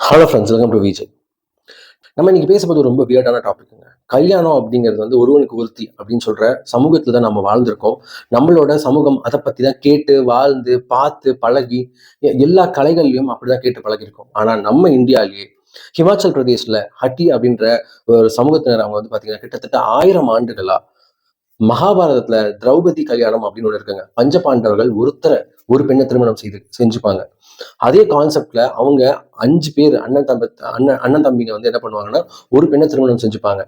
Hello friends, welcome to Vijay. நம்ம இன்னைக்கு பேசும்போது ரொம்ப வியர்டான டாபிக்ங்க. கல்யாணம் அப்படிங்கிறது வந்து ஒருவனுக்கு ஒருத்தி அப்படின்னு சொல்ற சமூகத்துல தான் நம்ம வாழ்ந்திருக்கோம். நம்மளோட சமூகம் அதை பத்தி தான் கேட்டு வாழ்ந்து பார்த்து பழகி எல்லா கலைகள்லையும் அப்படிதான் கேட்டு பழகிருக்கோம். ஆனா நம்ம இந்தியாவிலேயே ஹிமாச்சல் பிரதேஷ்ல ஹட்டி அப்படின்ற ஒரு சமூகத்தினர் அவங்க வந்து பாத்தீங்கன்னா கிட்டத்தட்ட 1000 ஆண்டுகளா மகாபாரதத்துல திரௌபதி கல்யாணம் அப்படின்னு ஒண்ணு இருக்குங்க. பஞ்சபாண்டவர்கள் ஒரு பெண்ணை திருமணம் செஞ்சுப்பாங்க. அதே கான்செப்ட்ல அவங்க 5 பேர் அண்ணன் தம்பிங்க வந்து என்ன பண்ணுவாங்கன்னா ஒரு பெண்ணை திருமணம் செஞ்சுப்பாங்க.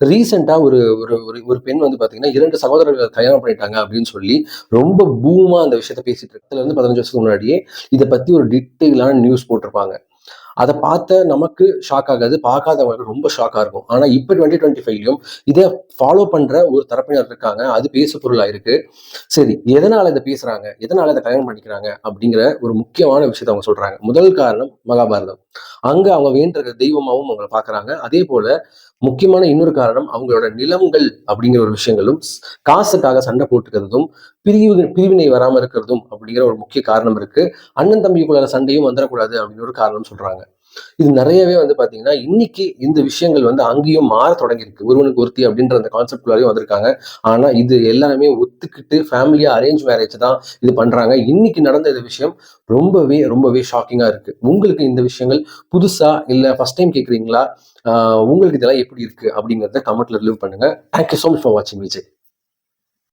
ரீசெண்டா ஒரு ஒரு ஒரு ஒரு பெண் வந்து பாத்தீங்கன்னா 2 சகோதரர்கள் கல்யாணம் பண்ணிட்டாங்க அப்படின்னு சொல்லி ரொம்ப பூமா அந்த விஷயத்த பேசிட்டு இருக்கு. 15 வருஷத்துக்கு முன்னாடியே இதை பத்தி ஒரு டீட்டெயிலான நியூஸ் போட்டிருப்பாங்க. அதை பார்த்த நமக்கு ஷாக் ஆகாது, பார்க்காதவங்களுக்கு ரொம்ப ஷாக்கா இருக்கும். ஆனா இப்ப 2025லயும் இதை ஃபாலோ பண்ற ஒரு தரப்பினர் இருக்காங்க. அது பேசு பொருளா இருக்கு. சரி, எதனால இதை பேசுறாங்க, எதனால இதை கல்யாணம் பண்ணிக்கிறாங்க அப்படிங்கிற ஒரு முக்கியமான விஷயத்த அவங்க சொல்றாங்க. முதல் காரணம் மகாபாரதம். அங்க அவங்க வேண்டுற தெய்வமாவும் அவங்களை பாக்குறாங்க. அதே போல முக்கியமான இன்னொரு காரணம் அவங்களோட நிலங்கள் அப்படிங்கிற ஒரு விஷயங்களும் காசுக்காக சண்டை போட்டுக்கிறதும் பிரிவினை வராம இருக்கிறதும் அப்படிங்கிற ஒரு முக்கிய காரணம் இருக்கு. அண்ணன் தம்பிக்குள்ள சண்டையும் வந்துடக்கூடாது அப்படின்னு ஒரு காரணம் சொல்றாங்க. இது நிறையவே வந்து பாத்தீங்கன்னா இன்னைக்கு இந்த விஷயங்கள் வந்து அங்கேயும் மாற தொடங்கியிருக்கு. ஒருவனுக்கு ஒருத்தி அப்படின்ற அந்த கான்செப்ட்குள்ளாரையும் வந்திருக்காங்க. ஆனா இது எல்லாருமே ஒத்துக்கிட்டு ஃபேமிலியா அரேஞ்ச் மேரேஜ் தான் இது பண்றாங்க. இன்னைக்கு நடந்த இந்த விஷயம் ரொம்பவே ரொம்பவே ஷாக்கிங்கா இருக்கு. உங்களுக்கு இந்த விஷயங்கள் புதுசா இல்ல ஃபர்ஸ்ட் டைம் கேக்குறீங்களா? உங்களுக்கு இதெல்லாம் எப்படி இருக்கு அப்படிங்கறத கமெண்ட்ல ரிலீவ் பண்ணுங்க. தேங்க்யூ சோ மச் ஃபார் வாட்சிங் விஜய்.